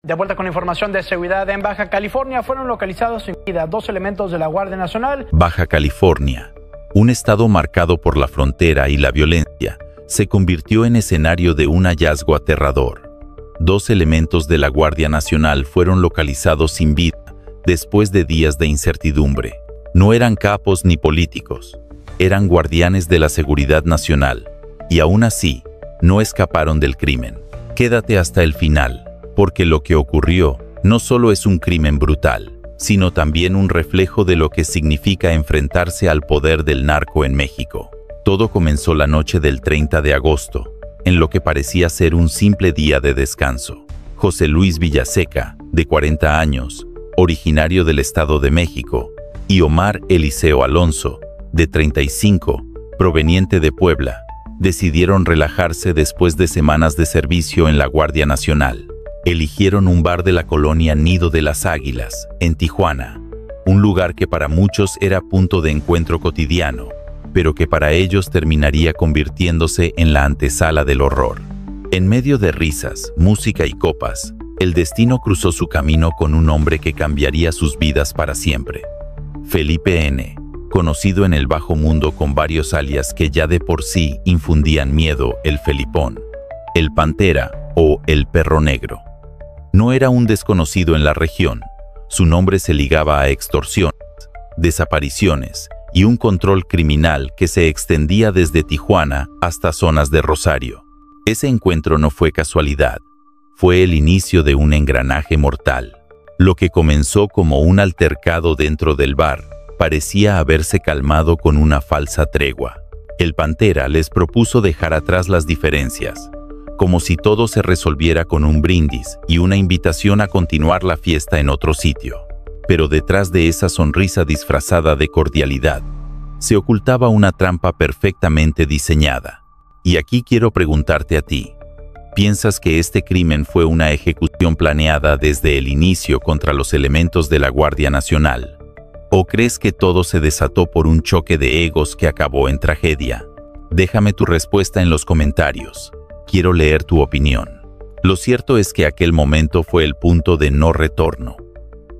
De vuelta con información de seguridad. En Baja California fueron localizados sin vida 2 elementos de la Guardia Nacional. Baja California, un estado marcado por la frontera y la violencia, se convirtió en escenario de un hallazgo aterrador. 2 elementos de la Guardia Nacional fueron localizados sin vida después de días de incertidumbre. No eran capos ni políticos, eran guardianes de la seguridad nacional, y aún así, no escaparon del crimen. Quédate hasta el final, porque lo que ocurrió no solo es un crimen brutal, sino también un reflejo de lo que significa enfrentarse al poder del narco en México. Todo comenzó la noche del 30 de agosto, en lo que parecía ser un simple día de descanso. José Luis Villaseca, de 40 años, originario del Estado de México, y Omar Eliseo Alonso, de 35, proveniente de Puebla, decidieron relajarse después de semanas de servicio en la Guardia Nacional. Eligieron un bar de la colonia Nido de las Águilas, en Tijuana, un lugar que para muchos era punto de encuentro cotidiano, pero que para ellos terminaría convirtiéndose en la antesala del horror. En medio de risas, música y copas, el destino cruzó su camino con un hombre que cambiaría sus vidas para siempre. Felipe N., conocido en el bajo mundo con varios alias que ya de por sí infundían miedo: el Felipón, el Pantera o el Perro Negro. No era un desconocido en la región. Su nombre se ligaba a extorsiones, desapariciones y un control criminal que se extendía desde Tijuana hasta zonas de Rosario. Ese encuentro no fue casualidad, fue el inicio de un engranaje mortal. Lo que comenzó como un altercado dentro del bar parecía haberse calmado con una falsa tregua. El Pantera les propuso dejar atrás las diferencias, como si todo se resolviera con un brindis y una invitación a continuar la fiesta en otro sitio. Pero detrás de esa sonrisa disfrazada de cordialidad, se ocultaba una trampa perfectamente diseñada. Y aquí quiero preguntarte a ti, ¿piensas que este crimen fue una ejecución planeada desde el inicio contra los elementos de la Guardia Nacional? ¿O crees que todo se desató por un choque de egos que acabó en tragedia? Déjame tu respuesta en los comentarios. Quiero leer tu opinión. Lo cierto es que aquel momento fue el punto de no retorno.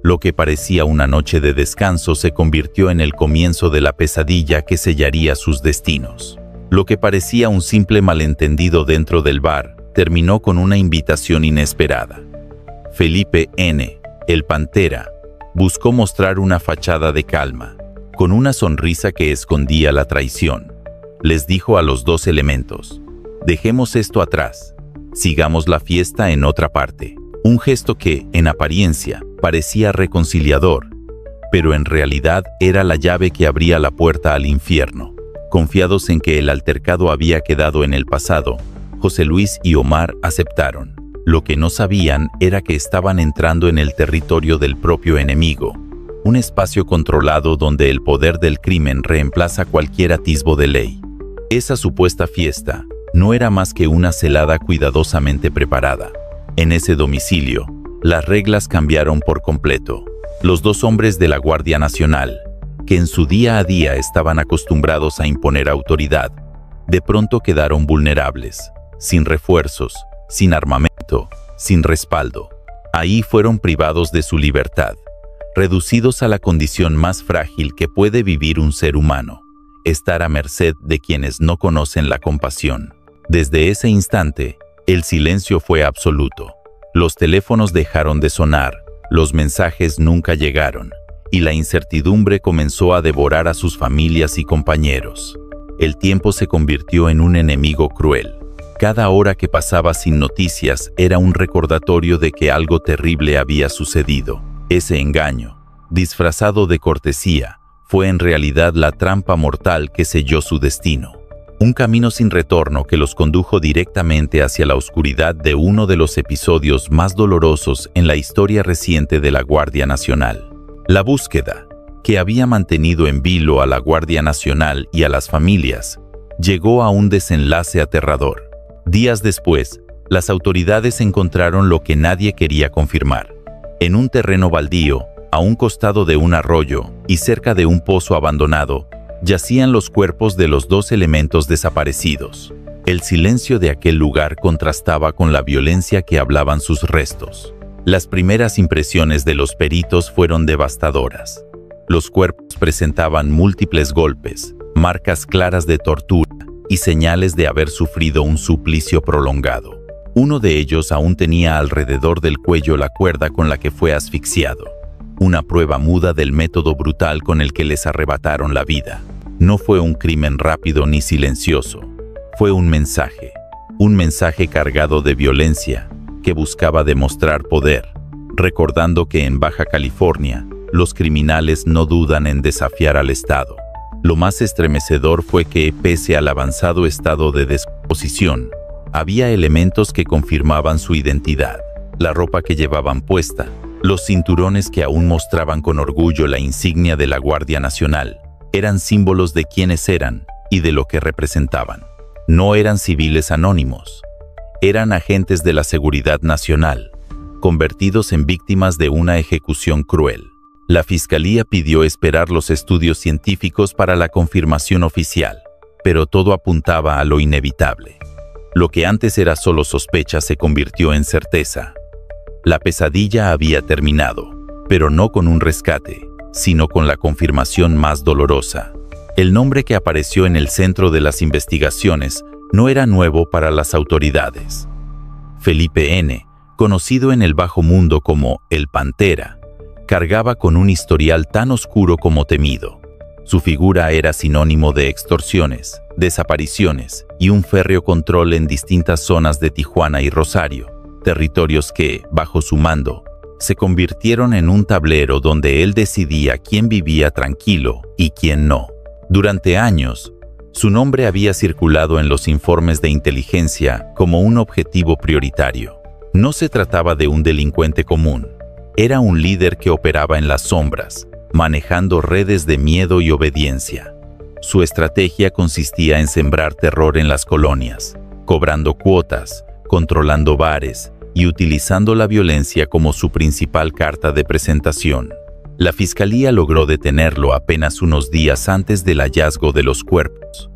Lo que parecía una noche de descanso se convirtió en el comienzo de la pesadilla que sellaría sus destinos. Lo que parecía un simple malentendido dentro del bar terminó con una invitación inesperada. Felipe N., el Pantera, buscó mostrar una fachada de calma, con una sonrisa que escondía la traición. Les dijo a los 2 elementos: dejemos esto atrás, sigamos la fiesta en otra parte. Un gesto que, en apariencia, parecía reconciliador, pero en realidad era la llave que abría la puerta al infierno. Confiados en que el altercado había quedado en el pasado, José Luis y Omar aceptaron. Lo que no sabían era que estaban entrando en el territorio del propio enemigo, un espacio controlado donde el poder del crimen reemplaza cualquier atisbo de ley. Esa supuesta fiesta no era más que una celada cuidadosamente preparada. En ese domicilio, las reglas cambiaron por completo. Los 2 hombres de la Guardia Nacional, que en su día a día estaban acostumbrados a imponer autoridad, de pronto quedaron vulnerables, sin refuerzos, sin armamento, sin respaldo. Ahí fueron privados de su libertad, reducidos a la condición más frágil que puede vivir un ser humano: estar a merced de quienes no conocen la compasión. Desde ese instante, el silencio fue absoluto. Los teléfonos dejaron de sonar, los mensajes nunca llegaron, y la incertidumbre comenzó a devorar a sus familias y compañeros. El tiempo se convirtió en un enemigo cruel. Cada hora que pasaba sin noticias era un recordatorio de que algo terrible había sucedido. Ese engaño, disfrazado de cortesía, fue en realidad la trampa mortal que selló su destino. Un camino sin retorno que los condujo directamente hacia la oscuridad de uno de los episodios más dolorosos en la historia reciente de la Guardia Nacional. La búsqueda, que había mantenido en vilo a la Guardia Nacional y a las familias, llegó a un desenlace aterrador. Días después, las autoridades encontraron lo que nadie quería confirmar. En un terreno baldío, a un costado de un arroyo y cerca de un pozo abandonado, yacían los cuerpos de los 2 elementos desaparecidos. El silencio de aquel lugar contrastaba con la violencia que hablaban sus restos. Las primeras impresiones de los peritos fueron devastadoras. Los cuerpos presentaban múltiples golpes, marcas claras de tortura y señales de haber sufrido un suplicio prolongado. Uno de ellos aún tenía alrededor del cuello la cuerda con la que fue asfixiado, una prueba muda del método brutal con el que les arrebataron la vida. No fue un crimen rápido ni silencioso, fue un mensaje cargado de violencia que buscaba demostrar poder, recordando que en Baja California los criminales no dudan en desafiar al Estado. Lo más estremecedor fue que, pese al avanzado estado de descomposición, había elementos que confirmaban su identidad: la ropa que llevaban puesta, los cinturones que aún mostraban con orgullo la insignia de la Guardia Nacional, eran símbolos de quiénes eran y de lo que representaban. No eran civiles anónimos, eran agentes de la seguridad nacional, convertidos en víctimas de una ejecución cruel. La Fiscalía pidió esperar los estudios científicos para la confirmación oficial, pero todo apuntaba a lo inevitable. Lo que antes era solo sospecha se convirtió en certeza. La pesadilla había terminado, pero no con un rescate, sino con la confirmación más dolorosa. El nombre que apareció en el centro de las investigaciones no era nuevo para las autoridades. Felipe N., conocido en el bajo mundo como el Pantera, cargaba con un historial tan oscuro como temido. Su figura era sinónimo de extorsiones, desapariciones y un férreo control en distintas zonas de Tijuana y Rosario, territorios que, bajo su mando, se convirtieron en un tablero donde él decidía quién vivía tranquilo y quién no. Durante años, su nombre había circulado en los informes de inteligencia como un objetivo prioritario. No se trataba de un delincuente común, era un líder que operaba en las sombras, manejando redes de miedo y obediencia. Su estrategia consistía en sembrar terror en las colonias, cobrando cuotas, controlando bares y utilizando la violencia como su principal carta de presentación. La Fiscalía logró detenerlo apenas unos días antes del hallazgo de los cuerpos,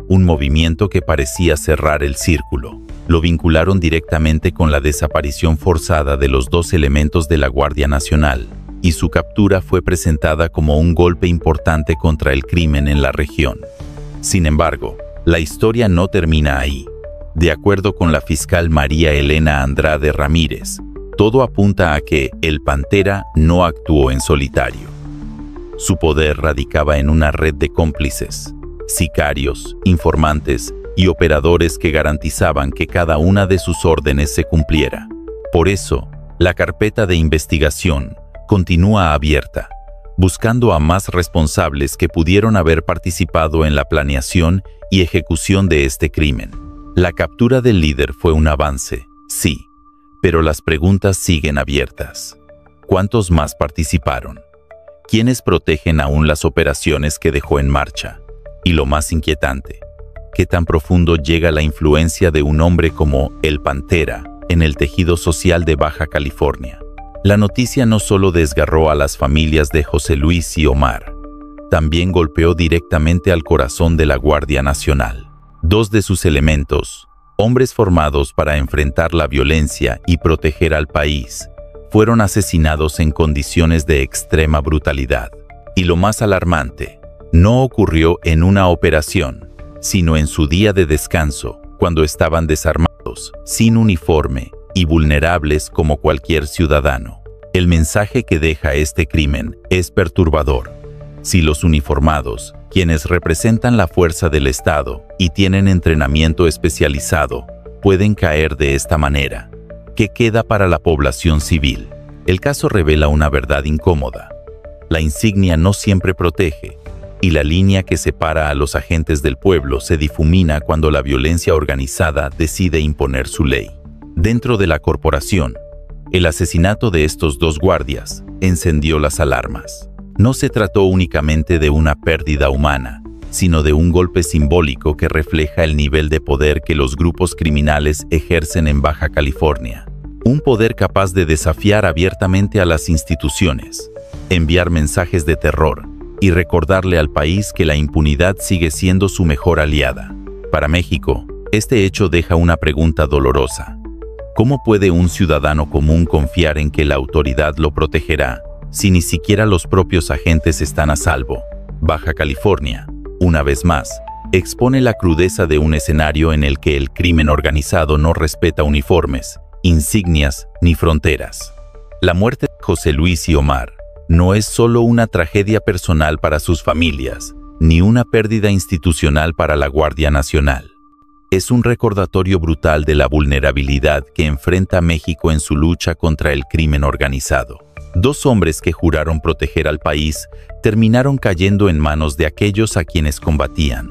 un movimiento que parecía cerrar el círculo. Lo vincularon directamente con la desaparición forzada de los 2 elementos de la Guardia Nacional, y su captura fue presentada como un golpe importante contra el crimen en la región. Sin embargo, la historia no termina ahí. De acuerdo con la fiscal María Elena Andrade Ramírez, todo apunta a que el Pantera no actuó en solitario. Su poder radicaba en una red de cómplices, sicarios, informantes y operadores que garantizaban que cada una de sus órdenes se cumpliera. Por eso, la carpeta de investigación continúa abierta, buscando a más responsables que pudieron haber participado en la planeación y ejecución de este crimen. La captura del líder fue un avance, sí, pero las preguntas siguen abiertas. ¿Cuántos más participaron? ¿Quiénes protegen aún las operaciones que dejó en marcha? Y lo más inquietante, ¿qué tan profundo llega la influencia de un hombre como el Pantera en el tejido social de Baja California? La noticia no solo desgarró a las familias de José Luis y Omar, también golpeó directamente al corazón de la Guardia Nacional. 2 de sus elementos, hombres formados para enfrentar la violencia y proteger al país, fueron asesinados en condiciones de extrema brutalidad. Y lo más alarmante, no ocurrió en una operación, sino en su día de descanso, cuando estaban desarmados, sin uniforme y vulnerables como cualquier ciudadano. El mensaje que deja este crimen es perturbador. Si los uniformados, quienes representan la fuerza del Estado y tienen entrenamiento especializado, pueden caer de esta manera, ¿qué queda para la población civil? El caso revela una verdad incómoda. La insignia no siempre protege, y la línea que separa a los agentes del pueblo se difumina cuando la violencia organizada decide imponer su ley. Dentro de la corporación, el asesinato de estos 2 guardias encendió las alarmas. No se trató únicamente de una pérdida humana, sino de un golpe simbólico que refleja el nivel de poder que los grupos criminales ejercen en Baja California. Un poder capaz de desafiar abiertamente a las instituciones, enviar mensajes de terror y recordarle al país que la impunidad sigue siendo su mejor aliada. Para México, este hecho deja una pregunta dolorosa. ¿Cómo puede un ciudadano común confiar en que la autoridad lo protegerá si ni siquiera los propios agentes están a salvo? Baja California, una vez más, expone la crudeza de un escenario en el que el crimen organizado no respeta uniformes, insignias ni fronteras. La muerte de José Luis y Omar no es solo una tragedia personal para sus familias, ni una pérdida institucional para la Guardia Nacional. Es un recordatorio brutal de la vulnerabilidad que enfrenta México en su lucha contra el crimen organizado. Dos hombres que juraron proteger al país terminaron cayendo en manos de aquellos a quienes combatían,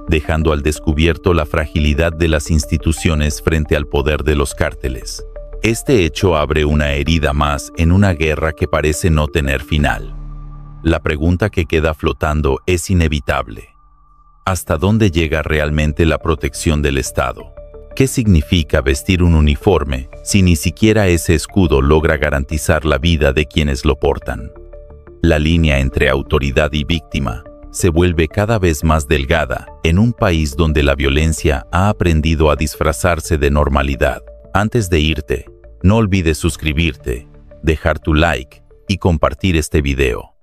dejando al descubierto la fragilidad de las instituciones frente al poder de los cárteles. Este hecho abre una herida más en una guerra que parece no tener final. La pregunta que queda flotando es inevitable. ¿Hasta dónde llega realmente la protección del Estado? ¿Qué significa vestir un uniforme si ni siquiera ese escudo logra garantizar la vida de quienes lo portan? La línea entre autoridad y víctima se vuelve cada vez más delgada en un país donde la violencia ha aprendido a disfrazarse de normalidad. Antes de irte, no olvides suscribirte, dejar tu like y compartir este video.